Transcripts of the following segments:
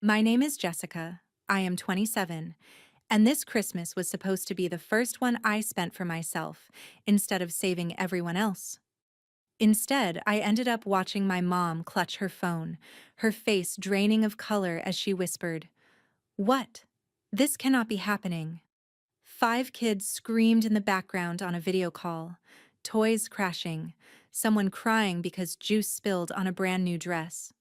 My name is Jessica. I am 27, and this Christmas was supposed to be the first one I spent for myself instead of saving everyone else. Instead, I ended up watching my mom clutch her phone, her face draining of color as she whispered, "What? This cannot be happening." 5 kids screamed in the background on a video call, toys crashing, someone crying because juice spilled on a brand new dress.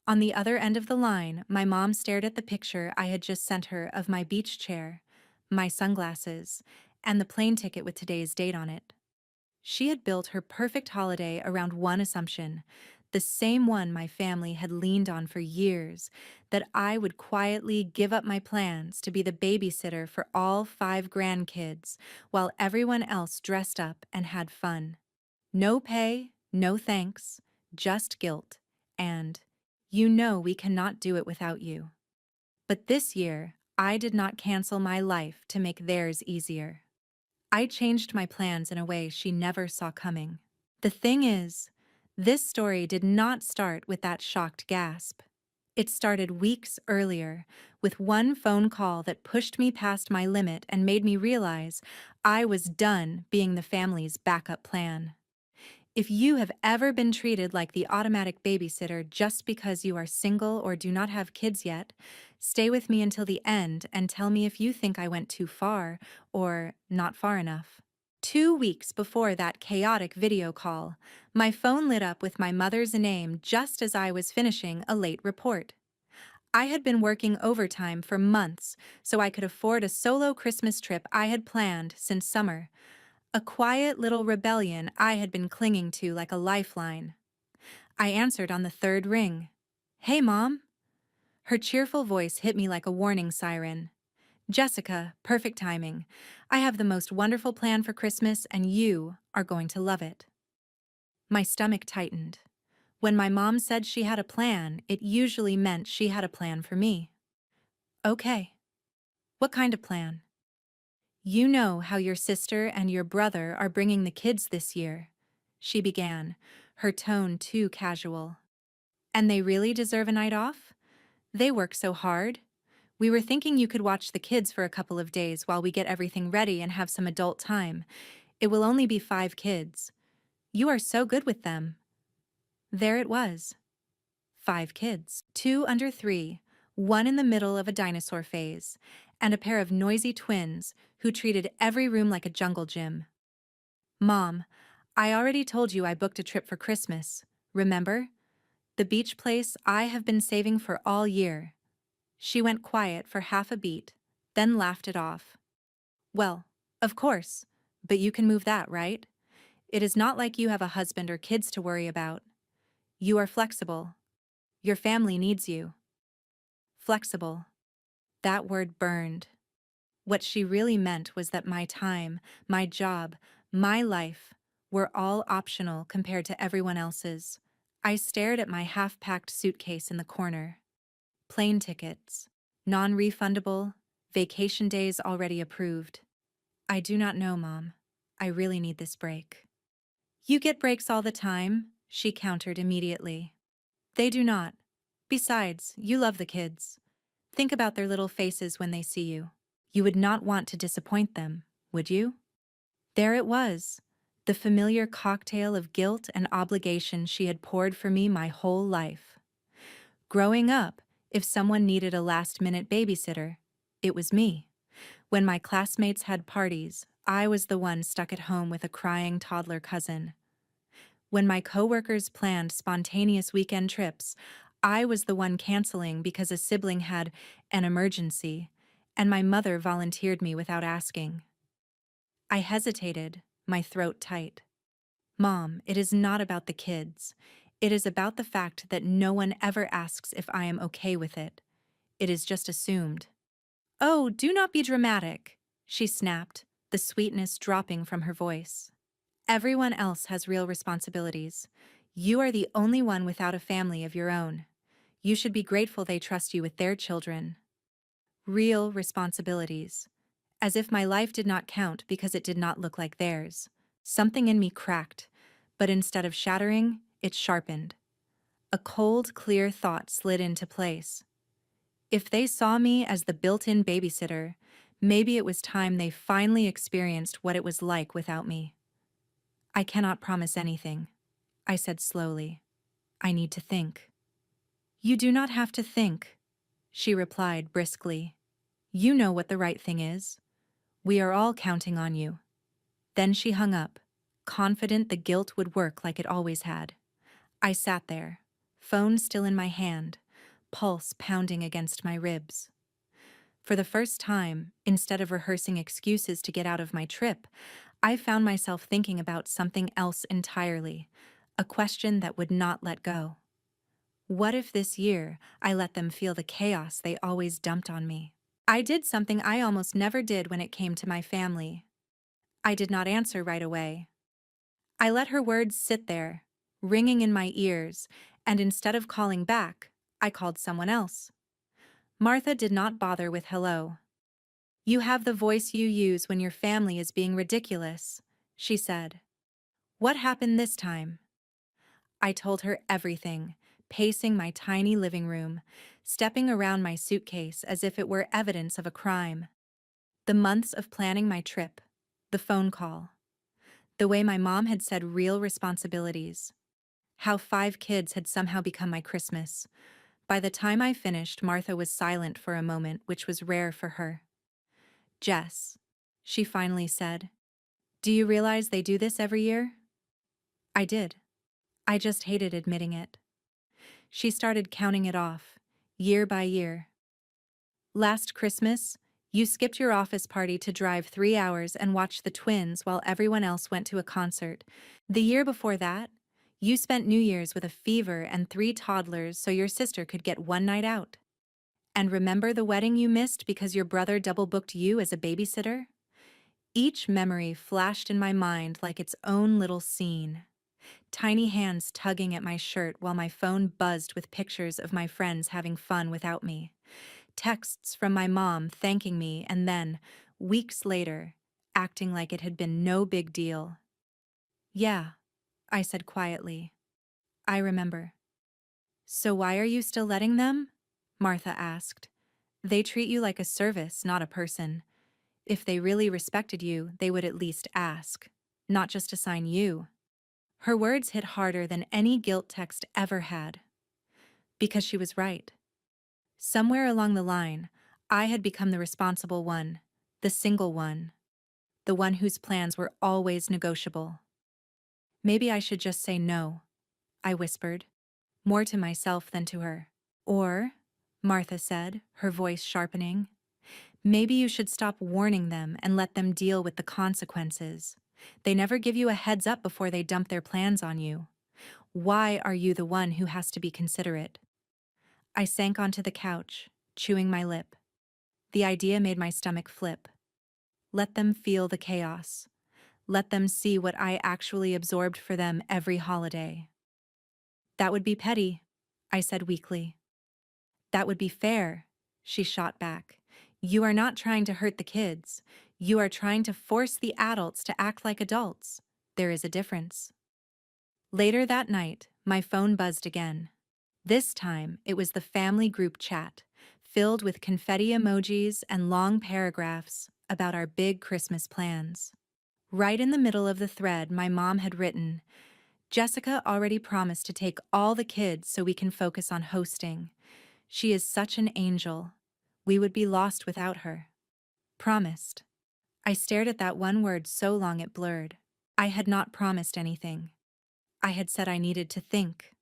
On the other end of the line, my mom stared at the picture I had just sent her of my beach chair, my sunglasses, and the plane ticket with today's date on it. She had built her perfect holiday around one assumption, the same one my family had leaned on for years, that I would quietly give up my plans to be the babysitter for all 5 grandkids while everyone else dressed up and had fun. No pay, no thanks, just guilt, and, "You know we cannot do it without you." But this year, I did not cancel my life to make theirs easier. I changed my plans in a way she never saw coming. The thing is, this story did not start with that shocked gasp. It started weeks earlier, with one phone call that pushed me past my limit and made me realize I was done being the family's backup plan. If you have ever been treated like the automatic babysitter just because you are single or do not have kids yet, stay with me until the end and tell me if you think I went too far or not far enough. 2 weeks before that chaotic video call, my phone lit up with my mother's name just as I was finishing a late report. I had been working overtime for months so I could afford a solo Christmas trip I had planned since summer, a quiet little rebellion I had been clinging to like a lifeline. I answered on the third ring. "Hey, Mom." Her cheerful voice hit me like a warning siren. "Jessica, perfect timing. I have the most wonderful plan for Christmas, and you are going to love it." My stomach tightened. When my mom said she had a plan, it usually meant she had a plan for me. "Okay. What kind of plan?" "You know how your sister and your brother are bringing the kids this year," she began, her tone too casual. "And they really deserve a night off? They work so hard. We were thinking you could watch the kids for a couple of days while we get everything ready and have some adult time. It will only be 5 kids. You are so good with them." There it was. 5 kids. 2 under 3, one in the middle of a dinosaur phase, and a pair of noisy twins who treated every room like a jungle gym. "Mom, I already told you I booked a trip for Christmas. Remember? The beach place I have been saving for all year." She went quiet for half a beat, then laughed it off. "Well, of course, but you can move that, right? It is not like you have a husband or kids to worry about. You are flexible. Your family needs you." Flexible. That word burned. What she really meant was that my time, my job, my life were all optional compared to everyone else's. I stared at my half-packed suitcase in the corner. Plane tickets, non-refundable, vacation days already approved. "I do not know, Mom. I really need this break." "You get breaks all the time," she countered immediately. "They do not. Besides, you love the kids. Think about their little faces when they see you. You would not want to disappoint them, would you?" There it was, the familiar cocktail of guilt and obligation she had poured for me my whole life. Growing up, if someone needed a last-minute babysitter, it was me. When my classmates had parties, I was the one stuck at home with a crying toddler cousin. When my coworkers planned spontaneous weekend trips, I was the one canceling because a sibling had an emergency, and my mother volunteered me without asking. I hesitated, my throat tight. "Mom, it is not about the kids. It is about the fact that no one ever asks if I am okay with it. It is just assumed." "Oh, do not be dramatic," she snapped, the sweetness dropping from her voice. "Everyone else has real responsibilities. You are the only one without a family of your own. You should be grateful they trust you with their children." Real responsibilities. As if my life did not count because it did not look like theirs. Something in me cracked, but instead of shattering, it sharpened. A cold, clear thought slid into place. If they saw me as the built-in babysitter, maybe it was time they finally experienced what it was like without me. I cannot promise anything, I said slowly. I need to think. You do not have to think, she replied briskly. You know what the right thing is. We are all counting on you. Then she hung up, confident the guilt would work like it always had. I sat there, phone still in my hand, pulse pounding against my ribs. For the first time, instead of rehearsing excuses to get out of my trip, I found myself thinking about something else entirely, a question that would not let go. What if this year I let them feel the chaos they always dumped on me? I did something I almost never did when it came to my family. I did not answer right away. I let her words sit there, ringing in my ears, and instead of calling back, I called someone else. Martha did not bother with hello. You have the voice you use when your family is being ridiculous, she said. What happened this time? I told her everything, pacing my tiny living room, stepping around my suitcase as if it were evidence of a crime. The months of planning my trip, the phone call, the way my mom had said real responsibilities, how 5 kids had somehow become my Christmas. By the time I finished, Martha was silent for a moment, which was rare for her. Jess, she finally said, do you realize they do this every year? I did. I just hated admitting it. She started counting it off, year by year. Last Christmas, you skipped your office party to drive 3 hours and watch the twins while everyone else went to a concert. The year before that, you spent New Year's with a fever and 3 toddlers so your sister could get one night out. And remember the wedding you missed because your brother double-booked you as a babysitter? Each memory flashed in my mind like its own little scene. Tiny hands tugging at my shirt while my phone buzzed with pictures of my friends having fun without me. Texts from my mom thanking me and then, weeks later, acting like it had been no big deal. Yeah, I said quietly. I remember. So why are you still letting them? Martha asked. They treat you like a service, not a person. If they really respected you, they would at least ask, not just assign you. Her words hit harder than any guilt text ever had. Because she was right. Somewhere along the line, I had become the responsible one, the single one, the one whose plans were always negotiable. Maybe I should just say no, I whispered, more to myself than to her. Or, Martha said, her voice sharpening, maybe you should stop warning them and let them deal with the consequences. They never give you a heads up before they dump their plans on you. Why are you the one who has to be considerate? I sank onto the couch, chewing my lip. The idea made my stomach flip. Let them feel the chaos. Let them see what I actually absorbed for them every holiday. That would be petty, I said weakly. That would be fair, she shot back. You are not trying to hurt the kids. You are trying to force the adults to act like adults. There is a difference. Later that night, my phone buzzed again. This time, it was the family group chat, filled with confetti emojis and long paragraphs about our big Christmas plans. Right in the middle of the thread, my mom had written, Jessica already promised to take all the kids so we can focus on hosting. She is such an angel. We would be lost without her. Promised. I stared at that one word so long it blurred. I had not promised anything. I had said I needed to think.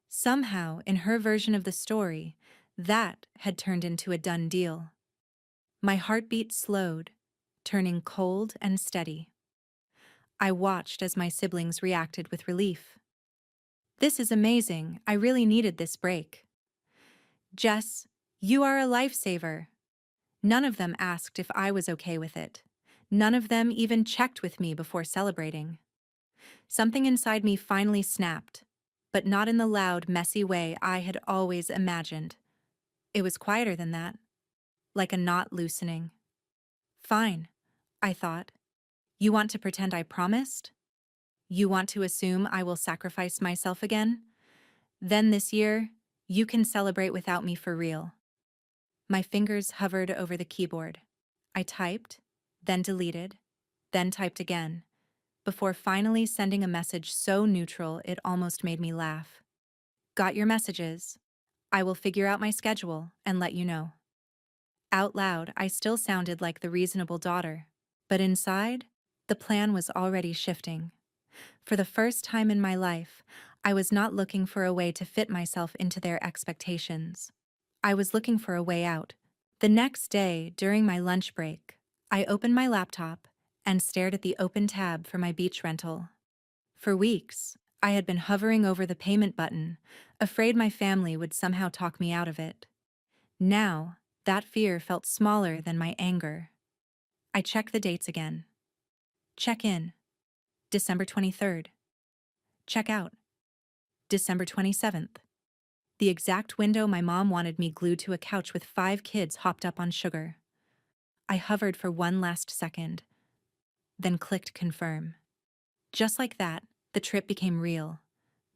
Somehow, in her version of the story, that had turned into a done deal. My heartbeat slowed, turning cold and steady. I watched as my siblings reacted with relief. This is amazing. I really needed this break. Jess, you are a lifesaver. None of them asked if I was okay with it. None of them even checked with me before celebrating. Something inside me finally snapped, but not in the loud, messy way I had always imagined. It was quieter than that, like a knot loosening. Fine, I thought. You want to pretend I promised? You want to assume I will sacrifice myself again? Then this year, you can celebrate without me for real. My fingers hovered over the keyboard. I typed, then deleted, then typed again, before finally sending a message so neutral it almost made me laugh. Got your messages. I will figure out my schedule and let you know. Out loud, I still sounded like the reasonable daughter, but inside, the plan was already shifting. For the first time in my life, I was not looking for a way to fit myself into their expectations. I was looking for a way out. The next day, during my lunch break, I opened my laptop and stared at the open tab for my beach rental. For weeks, I had been hovering over the payment button, afraid my family would somehow talk me out of it. Now, that fear felt smaller than my anger. I checked the dates again. Check in, December 23rd. Check out, December 27th. The exact window my mom wanted me glued to a couch with 5 kids hopped up on sugar. I hovered for one last second, then clicked confirm. Just like that, the trip became real.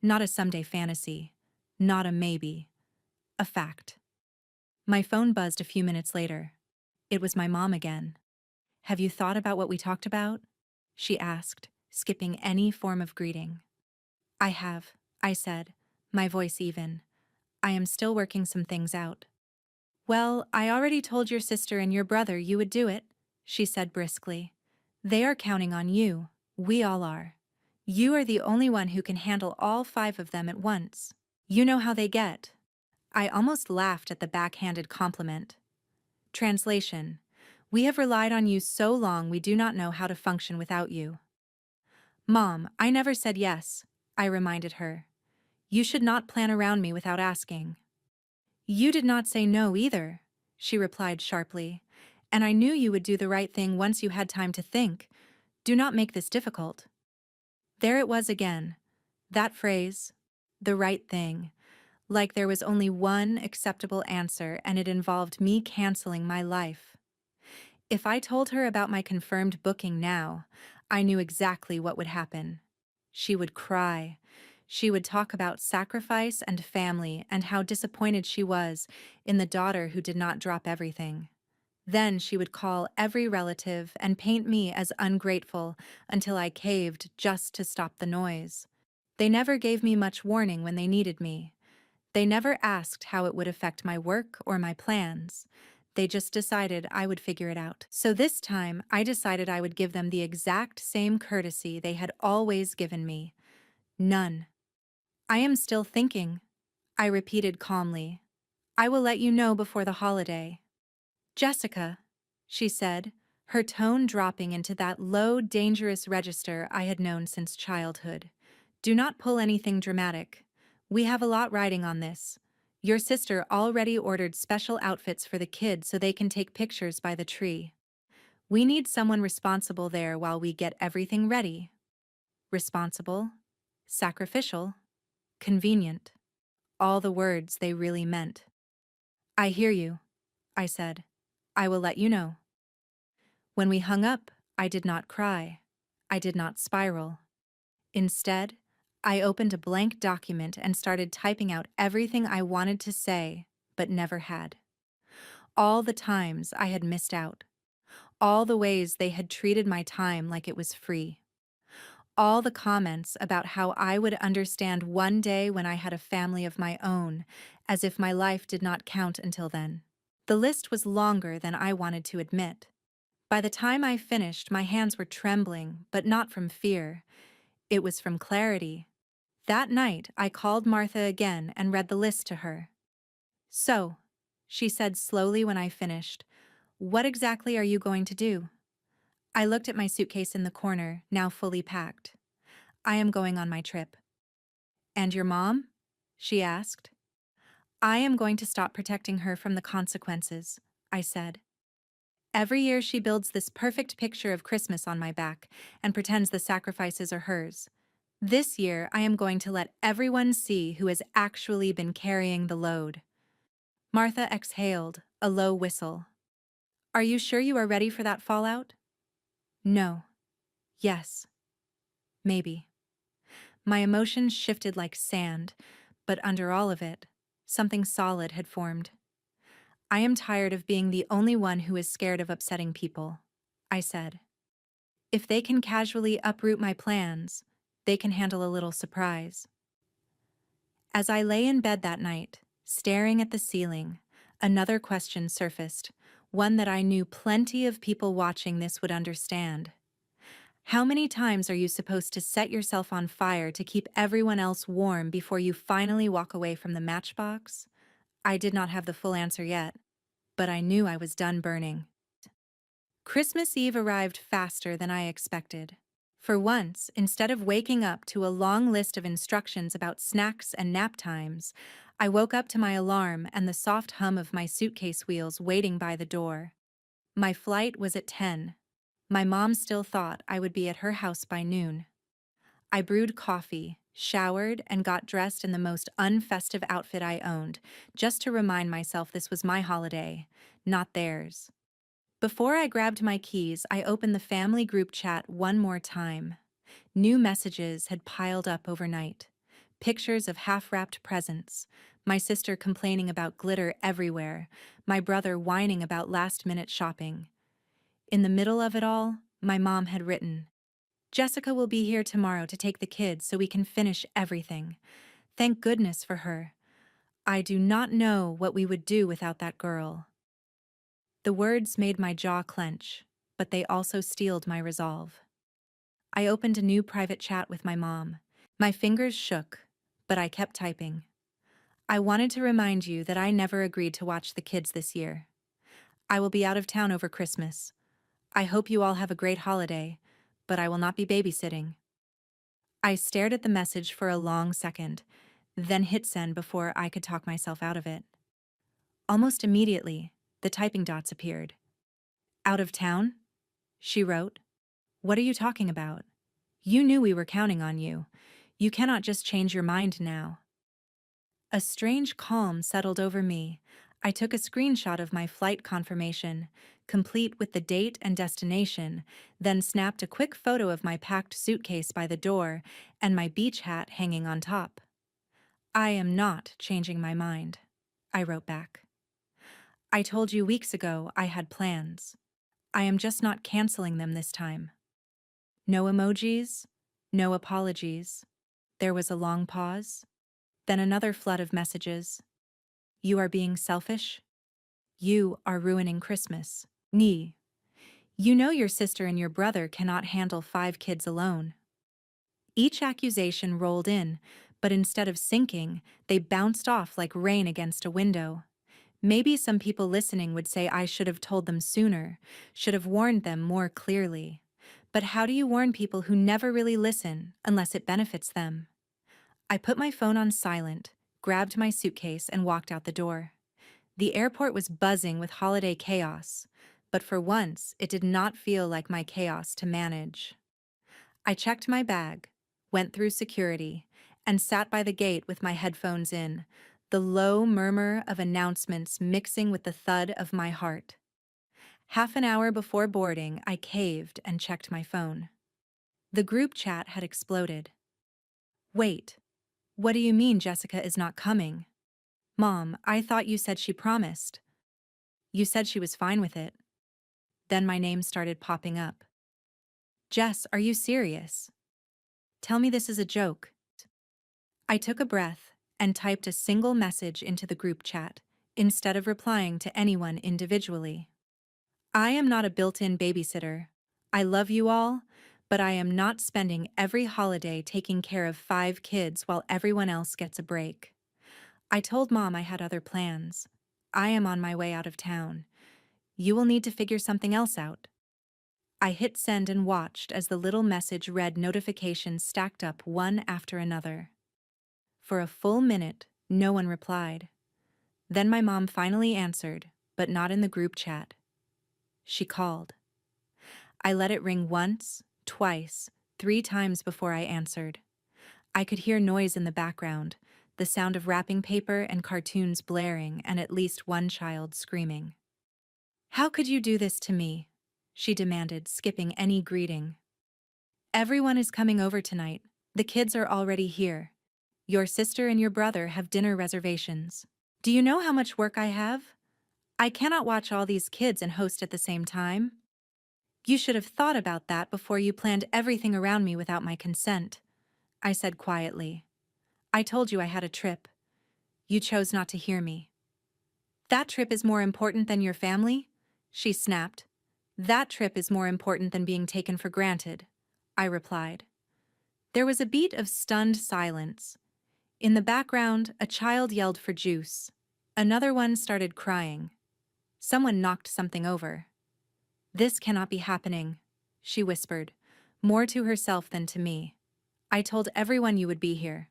Not a someday fantasy. Not a maybe. A fact. My phone buzzed a few minutes later. It was my mom again. "Have you thought about what we talked about?" she asked, skipping any form of greeting. "I have," I said, my voice even. "I am still working some things out." "Well, I already told your sister and your brother you would do it," she said briskly. "They are counting on you. We all are. You are the only one who can handle all 5 of them at once. You know how they get." I almost laughed at the backhanded compliment. Translation: "We have relied on you so long we do not know how to function without you." "Mom, I never said yes," I reminded her. "You should not plan around me without asking." "You did not say no either," she replied sharply, "and I knew you would do the right thing once you had time to think. Do not make this difficult." There it was again, that phrase, the right thing, like there was only one acceptable answer and it involved me canceling my life. If I told her about my confirmed booking now, I knew exactly what would happen. She would cry. She would talk about sacrifice and family and how disappointed she was in the daughter who did not drop everything. Then she would call every relative and paint me as ungrateful until I caved just to stop the noise. They never gave me much warning when they needed me. They never asked how it would affect my work or my plans. They just decided I would figure it out. So this time, I decided I would give them the exact same courtesy they had always given me. None. "I am still thinking," I repeated calmly. "I will let you know before the holiday." "Jessica," she said, her tone dropping into that low, dangerous register I had known since childhood. "Do not pull anything dramatic. We have a lot riding on this. Your sister already ordered special outfits for the kids so they can take pictures by the tree. We need someone responsible there while we get everything ready." Responsible, sacrificial, convenient. All the words they really meant. "I hear you," I said. "I will let you know." When we hung up, I did not cry. I did not spiral. Instead, I opened a blank document and started typing out everything I wanted to say, but never had. All the times I had missed out. All the ways they had treated my time like it was free. All the comments about how I would understand one day when I had a family of my own, as if my life did not count until then. The list was longer than I wanted to admit. By the time I finished, my hands were trembling, but not from fear. It was from clarity. That night, I called Martha again and read the list to her. "So," she said slowly when I finished, "what exactly are you going to do?" I looked at my suitcase in the corner, now fully packed. "I am going on my trip." "And your mom?" she asked. "I am going to stop protecting her from the consequences," I said. "Every year she builds this perfect picture of Christmas on my back and pretends the sacrifices are hers. This year, I am going to let everyone see who has actually been carrying the load." Martha exhaled, a low whistle. "Are you sure you are ready for that fallout?" "No. Yes. Maybe." My emotions shifted like sand, but under all of it, something solid had formed. I am tired of being the only one who is scared of upsetting people, I said. If they can casually uproot my plans, they can handle a little surprise. As I lay in bed that night, staring at the ceiling, another question surfaced, one that I knew plenty of people watching this would understand. How many times are you supposed to set yourself on fire to keep everyone else warm before you finally walk away from the matchbox? I did not have the full answer yet, but I knew I was done burning. Christmas Eve arrived faster than I expected. For once, instead of waking up to a long list of instructions about snacks and nap times, I woke up to my alarm and the soft hum of my suitcase wheels waiting by the door. My flight was at 10. My mom still thought I would be at her house by noon. I brewed coffee, showered, and got dressed in the most unfestive outfit I owned, just to remind myself this was my holiday, not theirs. Before I grabbed my keys, I opened the family group chat one more time. New messages had piled up overnight. Pictures of half-wrapped presents, my sister complaining about glitter everywhere, my brother whining about last-minute shopping. In the middle of it all, my mom had written, "Jessica will be here tomorrow to take the kids so we can finish everything. Thank goodness for her. I do not know what we would do without that girl." The words made my jaw clench, but they also steeled my resolve. I opened a new private chat with my mom. My fingers shook, but I kept typing. "I wanted to remind you that I never agreed to watch the kids this year. I will be out of town over Christmas. I hope you all have a great holiday, but I will not be babysitting." I stared at the message for a long second, then hit send before I could talk myself out of it. Almost immediately, the typing dots appeared. "Out of town?" she wrote. "What are you talking about? You knew we were counting on you. You cannot just change your mind now." A strange calm settled over me. I took a screenshot of my flight confirmation, complete with the date and destination, then snapped a quick photo of my packed suitcase by the door and my beach hat hanging on top. "I am not changing my mind," I wrote back. "I told you weeks ago I had plans. I am just not canceling them this time." No emojis, no apologies. There was a long pause, then another flood of messages. "You are being selfish. You are ruining Christmas. Ni. You know your sister and your brother cannot handle 5 kids alone." Each accusation rolled in, but instead of sinking, they bounced off like rain against a window. Maybe some people listening would say I should have told them sooner, should have warned them more clearly. But how do you warn people who never really listen unless it benefits them? I put my phone on silent, grabbed my suitcase, and walked out the door. The airport was buzzing with holiday chaos, but for once it did not feel like my chaos to manage. I checked my bag, went through security, and sat by the gate with my headphones in, the low murmur of announcements mixing with the thud of my heart. Half an hour before boarding, I caved and checked my phone. The group chat had exploded. "Wait, what do you mean Jessica is not coming? Mom, I thought you said she promised. You said she was fine with it." Then my name started popping up. "Jess, are you serious? Tell me this is a joke." I took a breath and typed a single message into the group chat, instead of replying to anyone individually. "I am not a built-in babysitter. I love you all, but I am not spending every holiday taking care of 5 kids while everyone else gets a break. I told Mom I had other plans. I am on my way out of town. You will need to figure something else out." I hit send and watched as the little message read notifications stacked up one after another. For a full minute, no one replied. Then my mom finally answered, but not in the group chat. She called. I let it ring once, twice, 3 times before I answered. I could hear noise in the background, the sound of wrapping paper and cartoons blaring, and at least one child screaming. "How could you do this to me?" she demanded, skipping any greeting. "Everyone is coming over tonight. The kids are already here. Your sister and your brother have dinner reservations. Do you know how much work I have? I cannot watch all these kids and host at the same time. You should have thought about that before you planned everything around me without my consent, I said quietly. I told you I had a trip. You chose not to hear me. That trip is more important than your family? She snapped. That trip is more important than being taken for granted, I replied. There was a beat of stunned silence. In the background, a child yelled for juice. Another one started crying. Someone knocked something over. This cannot be happening, she whispered, more to herself than to me. I told everyone you would be here.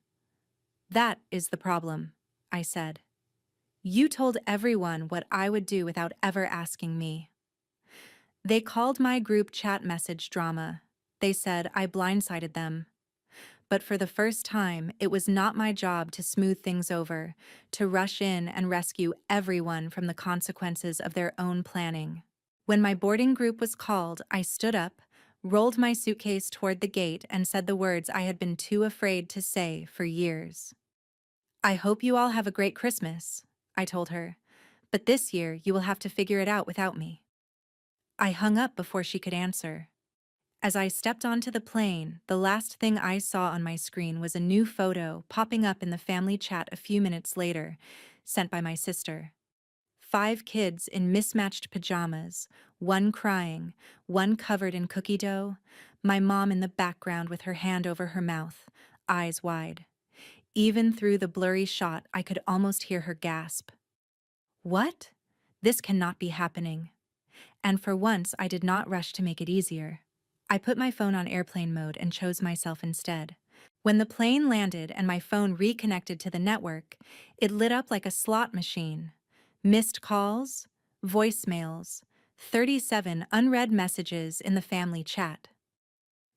That is the problem, I said. You told everyone what I would do without ever asking me. They called my group chat message drama. They said I blindsided them. But for the first time, it was not my job to smooth things over, to rush in and rescue everyone from the consequences of their own planning. When my boarding group was called, I stood up, rolled my suitcase toward the gate, and said the words I had been too afraid to say for years. I hope you all have a great Christmas, I told her, but this year you will have to figure it out without me. I hung up before she could answer. As I stepped onto the plane, the last thing I saw on my screen was a new photo popping up in the family chat a few minutes later, sent by my sister. 5 kids in mismatched pajamas, one crying, one covered in cookie dough, my mom in the background with her hand over her mouth, eyes wide. Even through the blurry shot, I could almost hear her gasp. What? This cannot be happening. And for once, I did not rush to make it easier. I put my phone on airplane mode and chose myself instead. When the plane landed and my phone reconnected to the network, it lit up like a slot machine. Missed calls, voicemails, 37 unread messages in the family chat.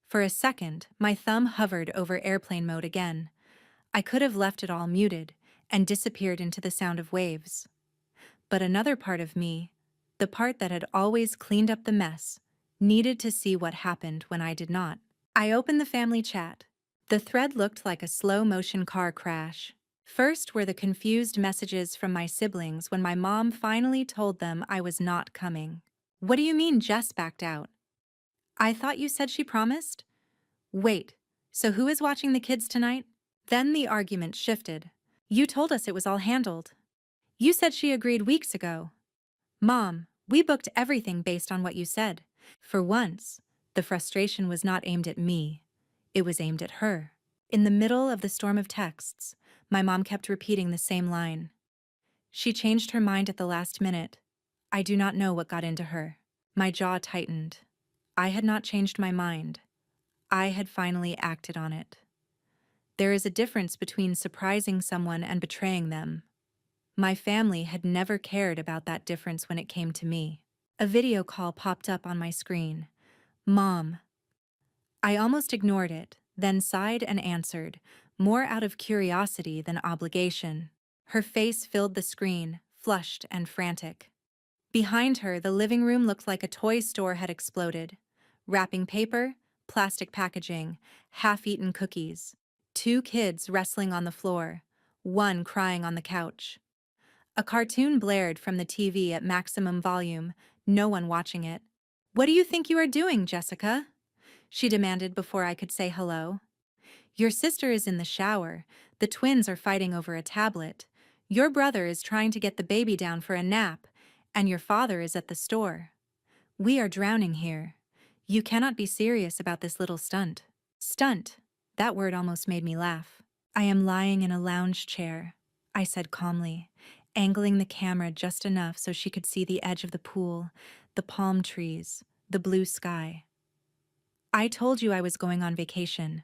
For a second, my thumb hovered over airplane mode again. I could have left it all muted and disappeared into the sound of waves. But another part of me, the part that had always cleaned up the mess, needed to see what happened when I did not. I opened the family chat. The thread looked like a slow-motion car crash. First were the confused messages from my siblings when my mom finally told them I was not coming. What do you mean Jess backed out? I thought you said she promised? Wait, so who is watching the kids tonight? Then the argument shifted. You told us it was all handled. You said she agreed weeks ago. Mom, we booked everything based on what you said. For once, the frustration was not aimed at me. It was aimed at her. In the middle of the storm of texts, my mom kept repeating the same line. She changed her mind at the last minute. I do not know what got into her. My jaw tightened. I had not changed my mind. I had finally acted on it. There is a difference between surprising someone and betraying them. My family had never cared about that difference when it came to me. A video call popped up on my screen. Mom. I almost ignored it, then sighed and answered, more out of curiosity than obligation. Her face filled the screen, flushed and frantic. Behind her, the living room looked like a toy store had exploded. Wrapping paper, plastic packaging, half-eaten cookies. 2 kids wrestling on the floor, one crying on the couch. A cartoon blared from the TV at maximum volume, no one watching it. What do you think you are doing, Jessica? She demanded before I could say hello. Your sister is in the shower. The twins are fighting over a tablet. Your brother is trying to get the baby down for a nap, and your father is at the store. We are drowning here. You cannot be serious about this little stunt. Stunt. That word almost made me laugh. I am lying in a lounge chair, I said calmly, angling the camera just enough so she could see the edge of the pool, the palm trees, the blue sky. I told you I was going on vacation.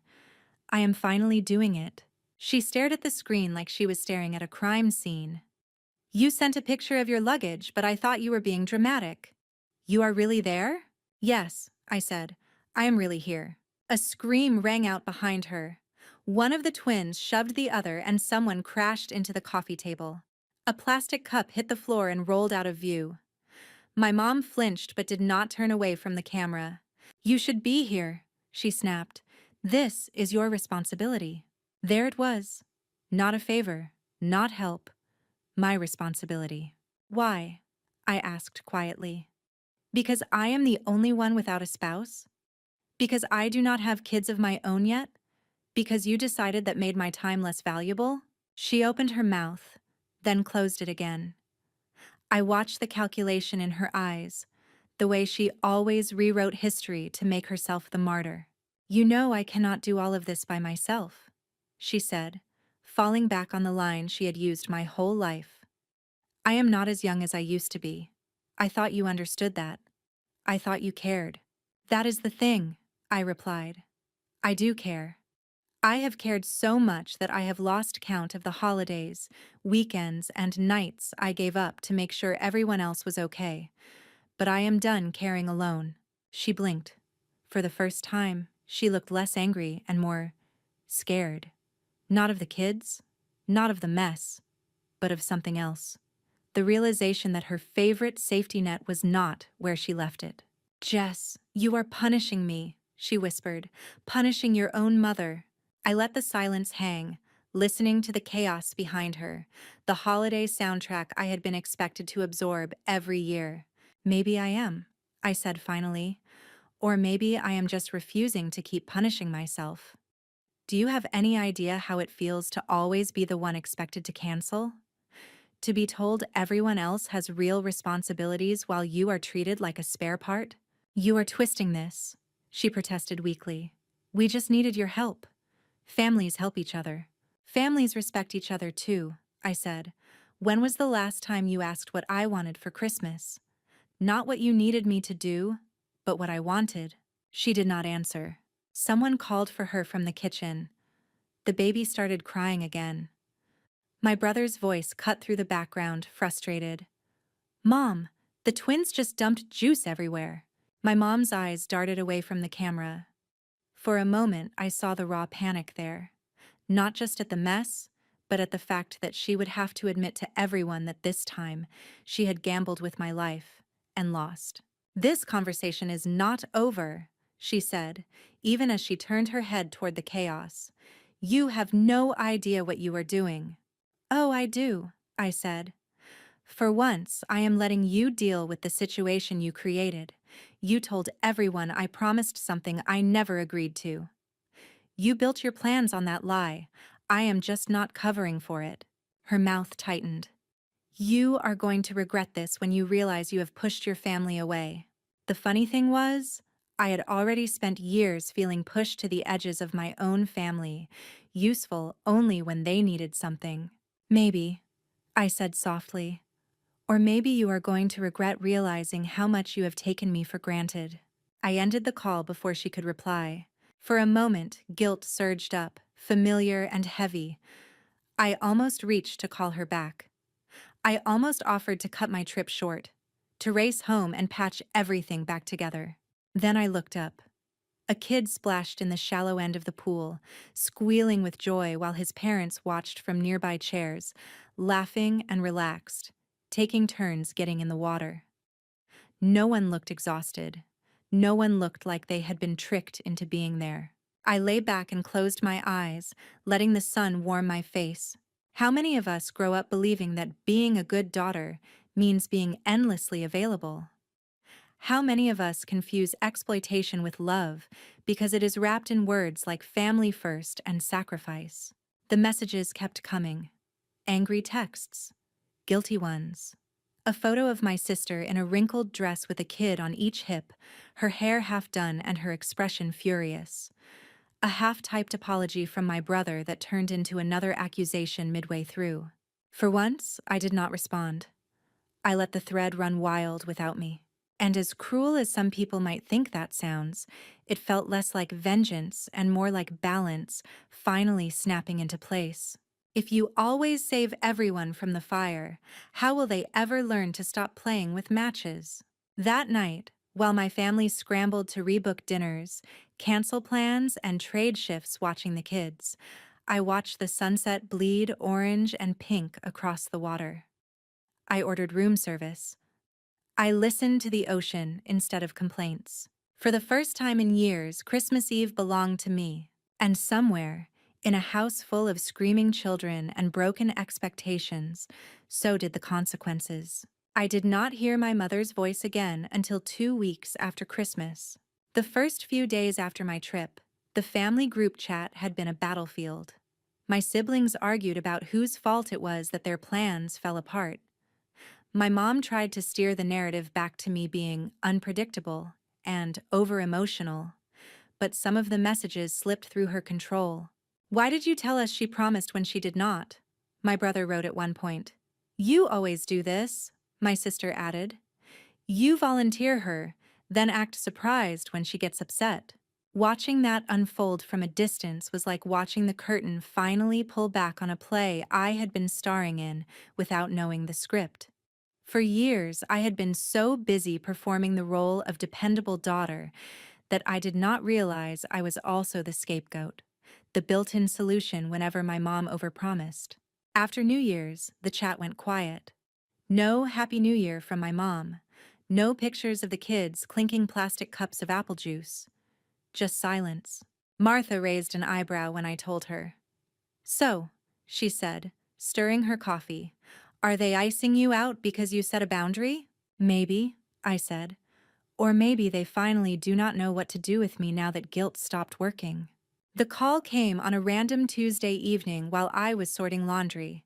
I am finally doing it. She stared at the screen like she was staring at a crime scene. You sent a picture of your luggage, but I thought you were being dramatic. You are really there? Yes, I said. I am really here. A scream rang out behind her. One of the twins shoved the other and someone crashed into the coffee table. A plastic cup hit the floor and rolled out of view. My mom flinched but did not turn away from the camera. You should be here, she snapped. This is your responsibility. There it was. Not a favor, not help. My responsibility. Why? I asked quietly. Because I am the only one without a spouse? Because I do not have kids of my own yet? Because you decided that made my time less valuable? She opened her mouth, then closed it again. I watched the calculation in her eyes, the way she always rewrote history to make herself the martyr. You know I cannot do all of this by myself, she said, falling back on the line she had used my whole life. I am not as young as I used to be. I thought you understood that. I thought you cared. That is the thing, I replied. I do care. I have cared so much that I have lost count of the holidays, weekends, and nights I gave up to make sure everyone else was okay. But I am done caring alone. She blinked. For the first time, she looked less angry and more scared. Not of the kids, not of the mess, but of something else. The realization that her favorite safety net was not where she left it. Jess, you are punishing me, she whispered, punishing your own mother. I let the silence hang, listening to the chaos behind her, the holiday soundtrack I had been expected to absorb every year. Maybe I am, I said finally, or maybe I am just refusing to keep punishing myself. Do you have any idea how it feels to always be the one expected to cancel? To be told everyone else has real responsibilities while you are treated like a spare part? You are twisting this, she protested weakly. We just needed your help. Families help each other. Families respect each other too, I said. When was the last time you asked what I wanted for Christmas? Not what you needed me to do, but what I wanted. She did not answer. Someone called for her from the kitchen. The baby started crying again. My brother's voice cut through the background, frustrated. Mom, the twins just dumped juice everywhere. My mom's eyes darted away from the camera. For a moment, I saw the raw panic there. Not just at the mess, but at the fact that she would have to admit to everyone that this time she had gambled with my life and lost. This conversation is not over, she said, even as she turned her head toward the chaos. You have no idea what you are doing. Oh, I do, I said. For once, I am letting you deal with the situation you created. You told everyone I promised something I never agreed to. You built your plans on that lie. I am just not covering for it. Her mouth tightened. You are going to regret this when you realize you have pushed your family away. The funny thing was, I had already spent years feeling pushed to the edges of my own family, useful only when they needed something. Maybe, I said softly. Or maybe you are going to regret realizing how much you have taken me for granted. I ended the call before she could reply. For a moment, guilt surged up, familiar and heavy. I almost reached to call her back. I almost offered to cut my trip short, to race home and patch everything back together. Then I looked up. A kid splashed in the shallow end of the pool, squealing with joy while his parents watched from nearby chairs, laughing and relaxed, taking turns getting in the water. No one looked exhausted. No one looked like they had been tricked into being there. I lay back and closed my eyes, letting the sun warm my face. How many of us grow up believing that being a good daughter means being endlessly available? How many of us confuse exploitation with love because it is wrapped in words like family first and sacrifice? The messages kept coming. Angry texts. Guilty ones. A photo of my sister in a wrinkled dress with a kid on each hip, her hair half done and her expression furious. A half-typed apology from my brother that turned into another accusation midway through. For once, I did not respond. I let the thread run wild without me. And as cruel as some people might think that sounds, it felt less like vengeance and more like balance finally snapping into place. If you always save everyone from the fire, how will they ever learn to stop playing with matches? That night, while my family scrambled to rebook dinners, cancel plans, and trade shifts watching the kids, I watched the sunset bleed orange and pink across the water. I ordered room service. I listened to the ocean instead of complaints. For the first time in years, Christmas Eve belonged to me. And somewhere, in a house full of screaming children and broken expectations, so did the consequences. I did not hear my mother's voice again until 2 weeks after Christmas. The first few days after my trip, the family group chat had been a battlefield. My siblings argued about whose fault it was that their plans fell apart. My mom tried to steer the narrative back to me being unpredictable and over-emotional, but some of the messages slipped through her control. "Why did you tell us she promised when she did not?" my brother wrote at one point. "You always do this," my sister added. "You volunteer her, then act surprised when she gets upset." Watching that unfold from a distance was like watching the curtain finally pull back on a play I had been starring in without knowing the script. For years, I had been so busy performing the role of dependable daughter that I did not realize I was also the scapegoat, the built-in solution whenever my mom overpromised. After New Year's, the chat went quiet. No Happy New Year from my mom. No pictures of the kids clinking plastic cups of apple juice. Just silence. Martha raised an eyebrow when I told her. "So," she said, stirring her coffee, "are they icing you out because you set a boundary?" "Maybe," I said. "Or maybe they finally do not know what to do with me now that guilt stopped working." The call came on a random Tuesday evening while I was sorting laundry.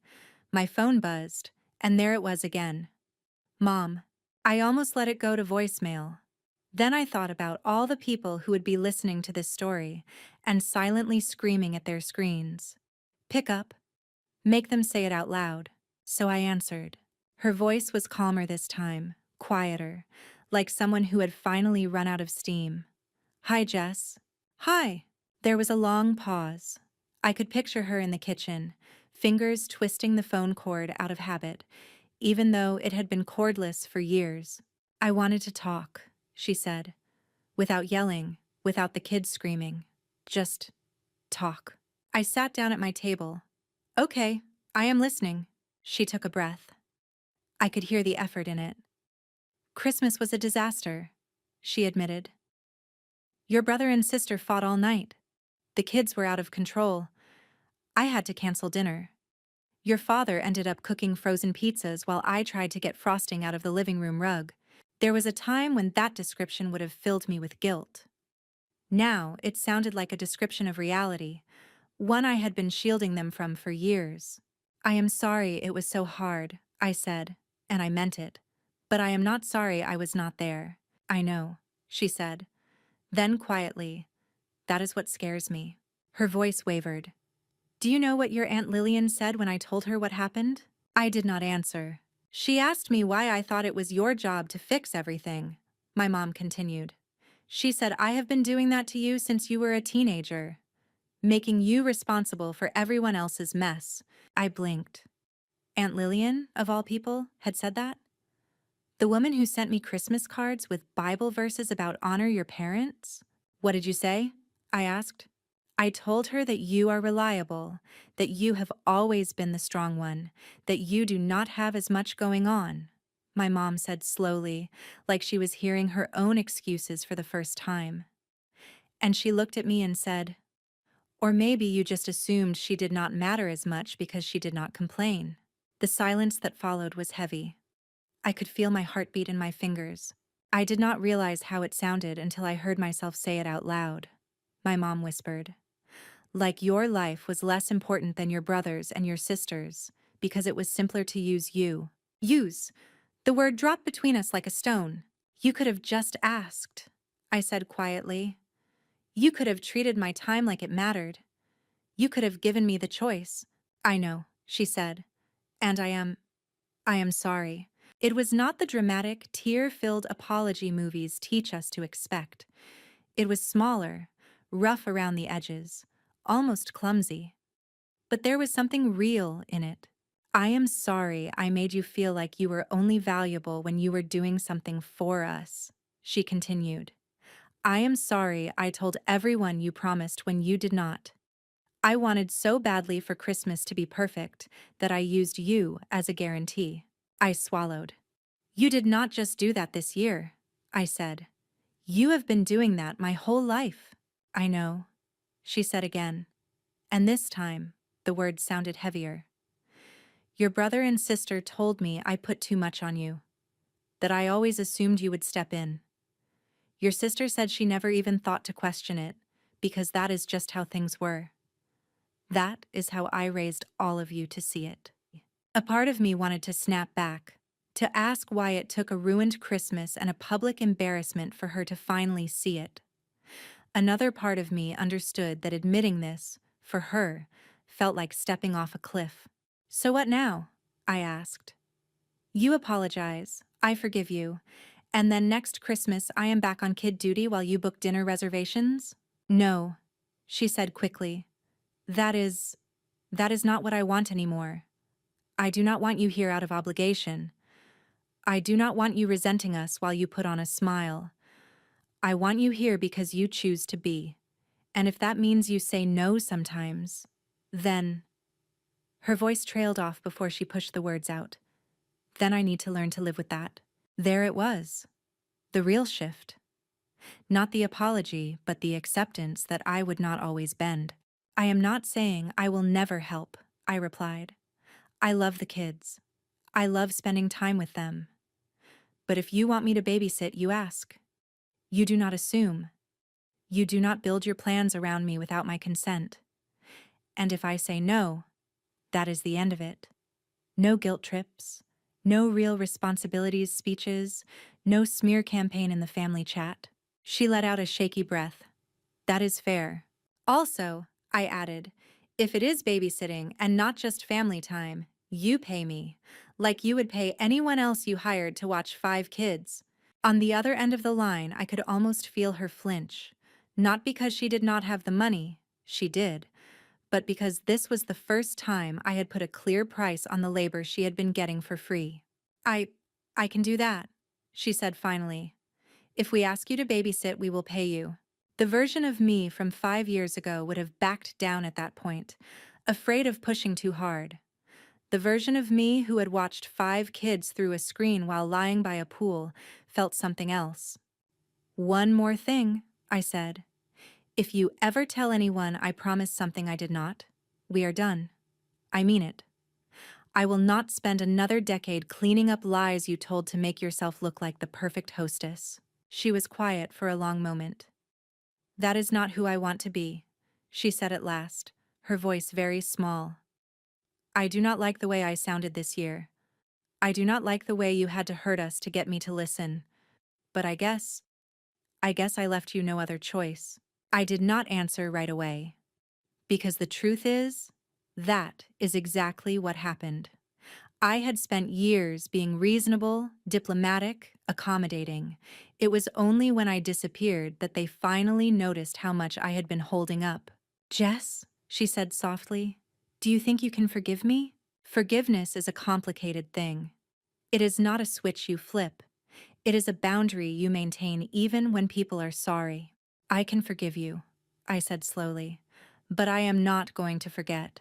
My phone buzzed, and there it was again. "Mom." I almost let it go to voicemail. Then I thought about all the people who would be listening to this story and silently screaming at their screens. "Pick up." Make them say it out loud. So I answered. Her voice was calmer this time, quieter, like someone who had finally run out of steam. "Hi, Jess." "Hi." There was a long pause. I could picture her in the kitchen, fingers twisting the phone cord out of habit, even though it had been cordless for years. "I wanted to talk," she said, without yelling, without the kids screaming. Just talk. I sat down at my table. "Okay, I am listening." She took a breath. I could hear the effort in it. "Christmas was a disaster," she admitted. "Your brother and sister fought all night. The kids were out of control. I had to cancel dinner. Your father ended up cooking frozen pizzas while I tried to get frosting out of the living room rug. There was a time when that description would have filled me with guilt. Now it sounded like a description of reality, one I had been shielding them from for years. "I am sorry it was so hard," I said, and I meant it. "But I am not sorry I was not there." "I know," she said. Then quietly, "That is what scares me." Her voice wavered. "Do you know what your Aunt Lillian said when I told her what happened?" I did not answer. "She asked me why I thought it was your job to fix everything," my mom continued. "She said I have been doing that to you since you were a teenager, making you responsible for everyone else's mess." I blinked. Aunt Lillian, of all people, had said that? The woman who sent me Christmas cards with Bible verses about honor your parents? "What did you say?" I asked. "I told her that you are reliable, that you have always been the strong one, that you do not have as much going on," my mom said slowly, like she was hearing her own excuses for the first time. And she looked at me and said, "Or maybe you just assumed she did not matter as much because she did not complain." The silence that followed was heavy. I could feel my heartbeat in my fingers. I did not realize how it sounded until I heard myself say it out loud. My mom whispered, "Like your life was less important than your brother's and your sister's, because it was simpler to use you." Use. The word dropped between us like a stone. "You could have just asked," I said quietly. "You could have treated my time like it mattered. You could have given me the choice." "I know," she said, "and I am sorry." It was not the dramatic, tear-filled apology movies teach us to expect. It was smaller, rough around the edges, almost clumsy. But there was something real in it. "I am sorry I made you feel like you were only valuable when you were doing something for us," she continued. "I am sorry I told everyone you promised when you did not. I wanted so badly for Christmas to be perfect that I used you as a guarantee." I swallowed. "You did not just do that this year," I said. "You have been doing that my whole life." "I know," she said again. And this time, the words sounded heavier. "Your brother and sister told me I put too much on you." that I always assumed you would step in. Your sister said she never even thought to question it, because that is just how things were. That is how I raised all of you to see it. A part of me wanted to snap back, to ask why it took a ruined Christmas and a public embarrassment for her to finally see it. Another part of me understood that admitting this, for her, felt like stepping off a cliff. So what now? I asked. You apologize, I forgive you, and then next Christmas I am back on kid duty while you book dinner reservations? No, she said quickly. That is not what I want anymore. I do not want you here out of obligation. I do not want you resenting us while you put on a smile. I want you here because you choose to be. And if that means you say no sometimes, then... Her voice trailed off before she pushed the words out. Then I need to learn to live with that. There it was. The real shift. Not the apology, but the acceptance that I would not always bend. I am not saying I will never help, I replied. I love the kids. I love spending time with them. But if you want me to babysit, you ask. You do not assume. You do not build your plans around me without my consent. And if I say no, that is the end of it. No guilt trips, no real responsibilities speeches, no smear campaign in the family chat. She let out a shaky breath. That is fair. Also, I added, if it is babysitting and not just family time, you pay me, like you would pay anyone else you hired to watch 5 kids. On the other end of the line, I could almost feel her flinch. Not because she did not have the money, she did, but because this was the first time I had put a clear price on the labor she had been getting for free. I can do that, she said finally. If we ask you to babysit, we will pay you. The version of me from 5 years ago would have backed down at that point, afraid of pushing too hard. The version of me who had watched 5 kids through a screen while lying by a pool felt something else. One more thing, I said. If you ever tell anyone I promised something I did not, we are done. I mean it. I will not spend another decade cleaning up lies you told to make yourself look like the perfect hostess. She was quiet for a long moment. That is not who I want to be, she said at last, her voice very small. I do not like the way I sounded this year. I do not like the way you had to hurt us to get me to listen. But I guess I left you no other choice. I did not answer right away. Because the truth is, that is exactly what happened. I had spent years being reasonable, diplomatic, accommodating. It was only when I disappeared that they finally noticed how much I had been holding up. Jess, she said softly, do you think you can forgive me? Forgiveness is a complicated thing. It is not a switch you flip. It is a boundary you maintain even when people are sorry. I can forgive you, I said slowly, but I am not going to forget.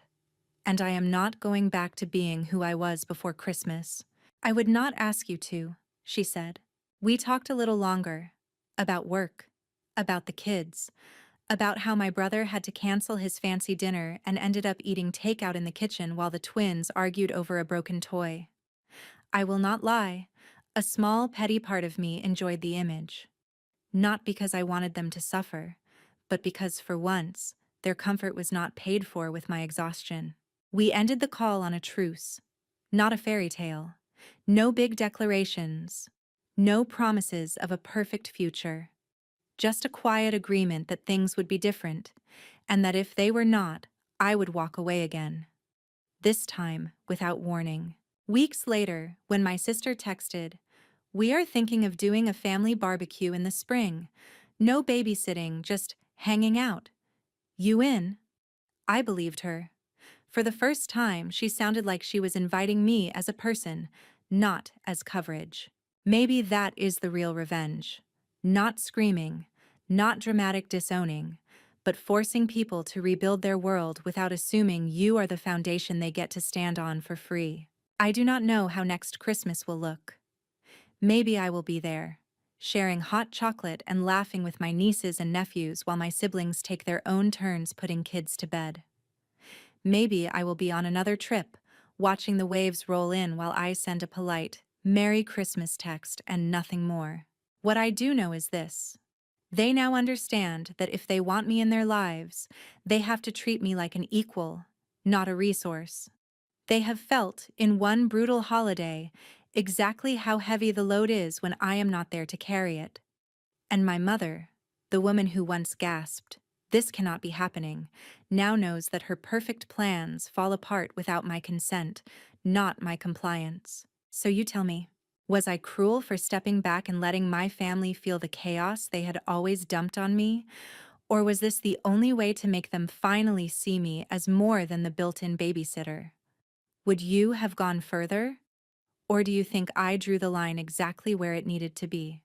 And I am not going back to being who I was before Christmas. I would not ask you to, she said. We talked a little longer. About work. About the kids. About how my brother had to cancel his fancy dinner and ended up eating takeout in the kitchen while the twins argued over a broken toy. I will not lie. A small, petty part of me enjoyed the image. Not because I wanted them to suffer, but because, for once, their comfort was not paid for with my exhaustion. We ended the call on a truce. Not a fairy tale. No big declarations. No promises of a perfect future. Just a quiet agreement that things would be different, and that if they were not, I would walk away again. This time, without warning. Weeks later, when my sister texted, "We are thinking of doing a family barbecue in the spring. No babysitting, just hanging out. You in?" I believed her. For the first time, she sounded like she was inviting me as a person, not as coverage. Maybe that is the real revenge. Not screaming, not dramatic disowning, but forcing people to rebuild their world without assuming you are the foundation they get to stand on for free. I do not know how next Christmas will look. Maybe I will be there, sharing hot chocolate and laughing with my nieces and nephews while my siblings take their own turns putting kids to bed. Maybe I will be on another trip, watching the waves roll in while I send a polite, Merry Christmas text and nothing more. What I do know is this. They now understand that if they want me in their lives, they have to treat me like an equal, not a resource. They have felt, in one brutal holiday, exactly how heavy the load is when I am not there to carry it. And my mother, the woman who once gasped, "This cannot be happening," now knows that her perfect plans fall apart without my consent, not my compliance. So you tell me, was I cruel for stepping back and letting my family feel the chaos they had always dumped on me? Or was this the only way to make them finally see me as more than the built-in babysitter? Would you have gone further? Or do you think I drew the line exactly where it needed to be?